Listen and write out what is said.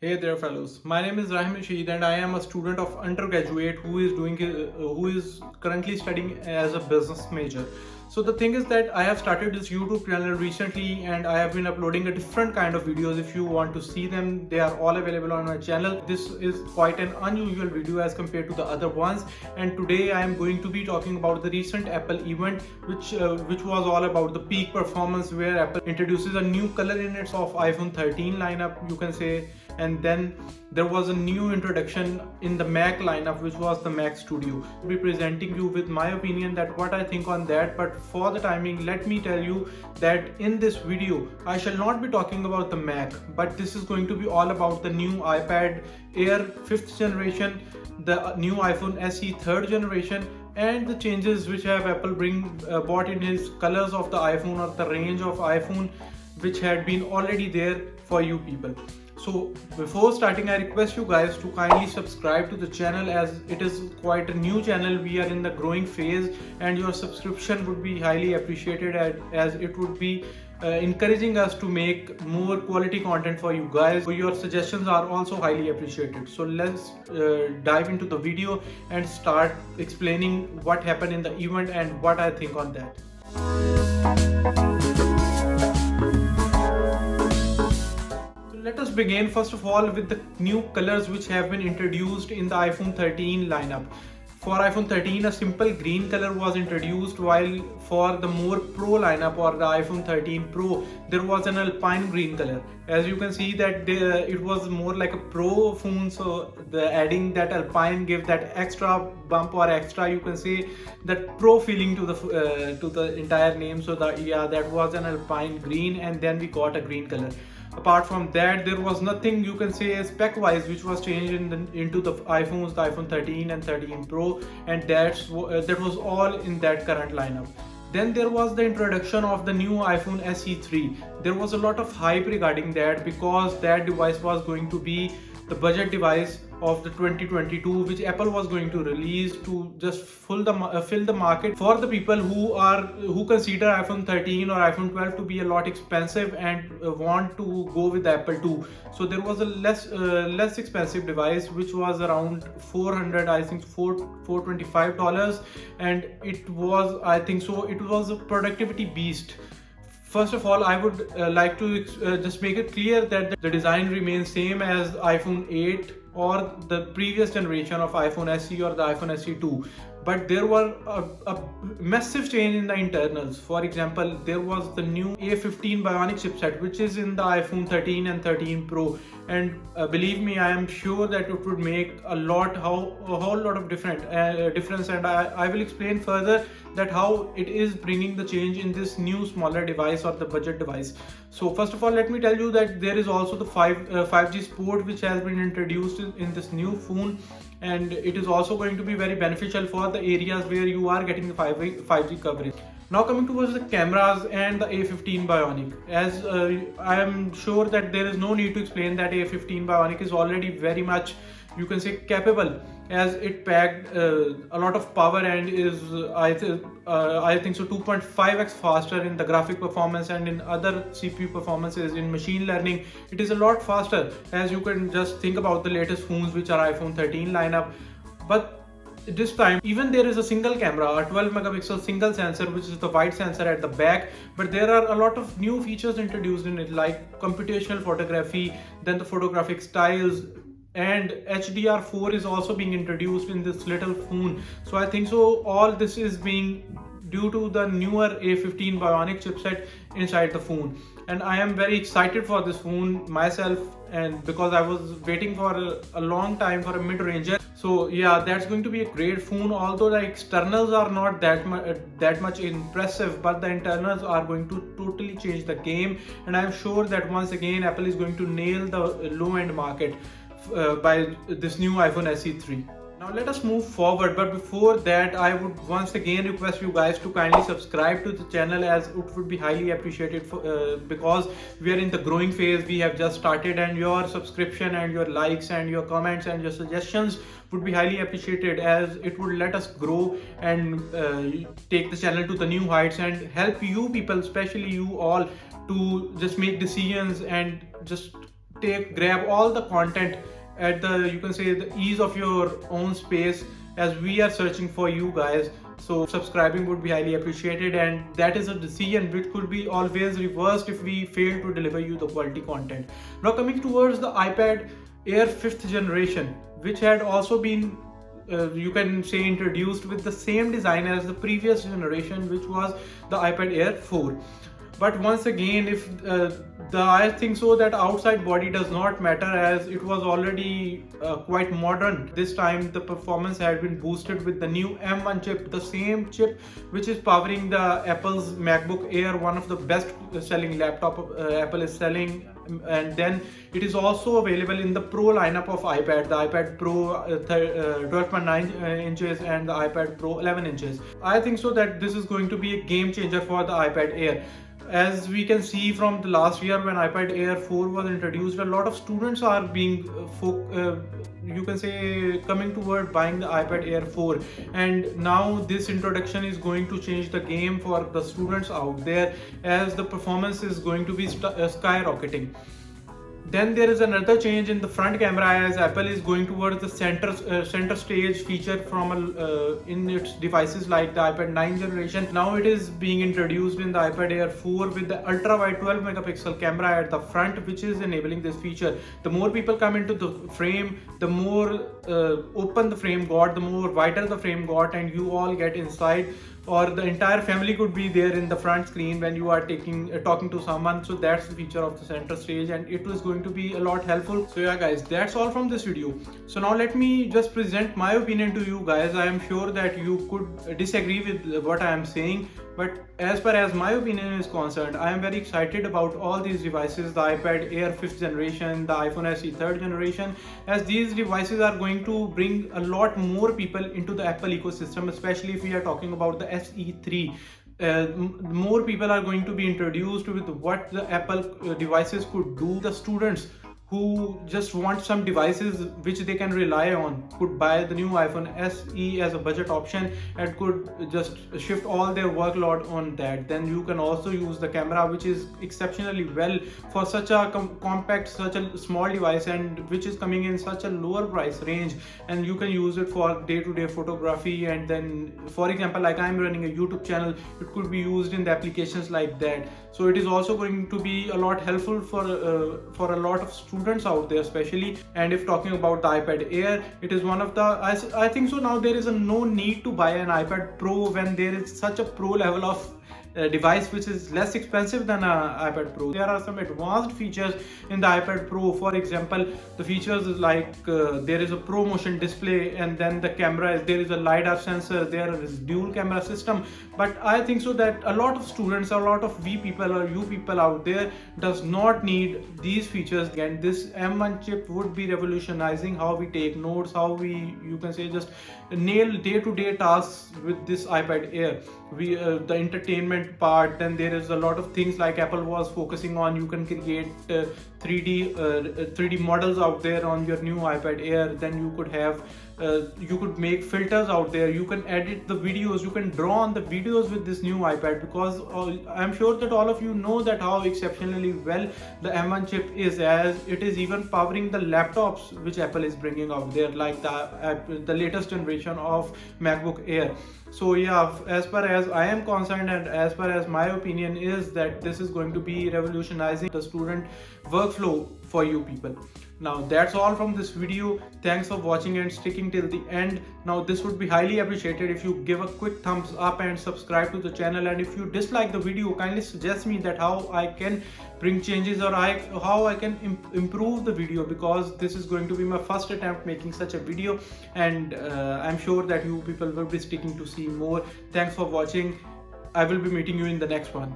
Hey there, fellows. My name is Rahim Rasheed, and I am a student of undergraduate who is currently studying as a business major. So the thing is that I have started this YouTube channel recently, and I have been uploading a different kind of videos. If you want to see them, they are all available on my channel. This is quite an unusual video as compared to the other ones. And today I am going to be talking about the recent Apple event, which was all about the peak performance, where Apple introduces a new color in its of iPhone 13 lineup, you can say. And then there was a new introduction in the Mac lineup, which was the Mac Studio. I'll be presenting you with my opinion, that what I think on that. But for the timing, let me tell you that in this video I shall not be talking about the Mac, but this is going to be all about the new iPad Air 5th generation, the new iPhone SE 3rd generation, and the changes which have Apple brought in his colors of the iPhone, or the range of iPhone which had been already there for you people. So before starting, I request you guys to kindly subscribe to the channel, as it is quite a new channel. We are in the growing phase, and your subscription would be highly appreciated, as it would be encouraging us to make more quality content for you guys. So your suggestions are also highly appreciated. So let's dive into the video and start explaining what happened in the event and what I think on that. Let us begin first of all with the new colors which have been introduced in the iPhone 13 lineup. For iPhone 13, a simple green color was introduced, while for the more pro lineup, or the iPhone 13 Pro, there was an alpine green color. As you can see that it was more like a pro phone, so the adding that alpine gave that extra bump, or extra, you can say, that pro feeling to the entire name. So that was an alpine green, and then we got a green color. Apart from that, there was nothing, you can say, spec wise which was changed into the iPhones, the iPhone 13 and 13 Pro, and that was all in that current lineup. Then there was the introduction of the new iPhone SE3. There was a lot of hype regarding that, because that device was going to be the budget device of the 2022, which Apple was going to release to just fill the market for the people who consider iPhone 13 or iPhone 12 to be a lot expensive, and want to go with Apple too. So there was a less expensive device which was around 400, I think $425, and it was, I think so, it was a productivity beast. First of all, I would like to just make it clear that the design remains same as iPhone 8 or the previous generation of iPhone SE or the iPhone SE 2. But there were a massive change in the internals. For example, there was the new A15 Bionic chipset, which is in the iPhone 13 and 13 Pro. And believe me, I am sure that it would make a whole lot of difference. And I will explain further that how it is bringing the change in this new smaller device, or the budget device. So first of all, let me tell you that there is also the 5G support which has been introduced in this new phone, and it is also going to be very beneficial for the areas where you are getting the 5G coverage. Now coming towards the cameras and the A15 Bionic, as I am sure that there is no need to explain that A15 Bionic is already very much, you can say, capable, as it packed a lot of power, and is I think so 2.5x faster in the graphic performance, and in other CPU performances. In machine learning, it is a lot faster, as you can just think about the latest phones which are iPhone 13 lineup. But this time, even there is a single camera, a 12 megapixel single sensor, which is the wide sensor at the back. But there are a lot of new features introduced in it, like computational photography, then the photographic styles, and HDR4 is also being introduced in this little phone. So I think so all this is being due to the newer A15 Bionic chipset inside the phone. And I am very excited for this phone myself, and because I was waiting for a long time for a mid-ranger. So yeah, that's going to be a great phone. Although the externals are not that much impressive, but the internals are going to totally change the game. And I'm sure that once again Apple is going to nail the low-end market by this new iPhone SE3. Now let us move forward, but before that, I would once again request you guys to kindly subscribe to the channel, as it would be highly appreciated because we are in the growing phase. We have just started, and your subscription and your likes and your comments and your suggestions would be highly appreciated, as it would let us grow and take the channel to the new heights, and help you people, especially you all, to just make decisions and just grab all the content at the, you can say, the ease of your own space, as we are searching for you guys. So subscribing would be highly appreciated, and that is a decision which could be always reversed if we fail to deliver you the quality content. Now coming towards the iPad Air 5th generation, which had also been you can say introduced with the same design as the previous generation, which was the iPad Air 4. But once again, if I think so that outside body does not matter, as it was already quite modern. This time the performance had been boosted with the new M1 chip, the same chip which is powering the Apple's MacBook Air, one of the best selling laptop Apple is selling. And then it is also available in the Pro lineup of iPad, the iPad Pro 12.9 inches and the iPad Pro 11 inches. I think so that this is going to be a game changer for the iPad Air. As we can see from the last year when iPad Air 4 was introduced, a lot of students are being you can say coming toward buying the iPad Air 4, and now this introduction is going to change the game for the students out there, as the performance is going to be skyrocketing. Then there is another change in the front camera, as Apple is going towards the center stage feature from in its devices like the iPad 9 generation. Now it is being introduced in the iPad Air 4 with the ultra wide 12 megapixel camera at the front, which is enabling this feature. The more people come into the frame, the more open the frame got, the more wider the frame got, and you all get inside, or the entire family could be there in the front screen when you are talking to someone. So that's the feature of the center stage, and it was going to be a lot helpful. So yeah guys, that's all from this video. So now let me just present my opinion to you guys. I am sure that you could disagree with what I am saying, but as far as my opinion is concerned, I am very excited about all these devices, the iPad Air 5th generation, the iPhone SE 3rd generation, as these devices are going to bring a lot more people into the Apple ecosystem, especially if we are talking about the SE3. More people are going to be introduced with what the Apple devices could do. The students who just want some devices which they can rely on could buy the new iPhone SE as a budget option and could just shift all their workload on that. Then you can also use the camera, which is exceptionally well for such a compact, such a small device, and which is coming in such a lower price range, and you can use it for day-to-day photography. And then, for example, like I'm running a YouTube channel, it could be used in the applications like that. So it is also going to be a lot helpful for a lot of students out there especially. And if talking about the iPad Air, it is one of the, I think so now there is no need to buy an iPad Pro when there is such a pro level of device which is less expensive than an iPad Pro. There are some advanced features in the iPad Pro. For example, the features is like there is a Pro Motion display, and then the camera there is a LiDAR sensor, there is dual camera system. But I think so that a lot of students, a lot of we people or you people out there does not need these features. And this M1 chip would be revolutionizing how we take notes, how we, you can say, just nail day-to-day tasks with this iPad Air. The entertainment part, then there is a lot of things like Apple was focusing on. You can create 3D models out there on your new iPad Air. Then you could have you could make filters out there, you can edit the videos, you can draw on the videos with this new iPad, because I'm sure that all of you know that how exceptionally well the M1 chip is, as it is even powering the laptops which Apple is bringing out there, like the latest generation of MacBook Air. So yeah, as far as I am concerned, and as far as my opinion is, that this is going to be revolutionizing the student workflow for you people. Now that's all from this video. Thanks for watching and sticking till the end. Now this would be highly appreciated if you give a quick thumbs up and subscribe to the channel. And if you dislike the video, kindly suggest me that how I can bring changes, or how I can improve the video, because this is going to be my first attempt making such a video, and I'm sure that you people will be sticking to see more. Thanks for watching. I will be meeting you in the next one.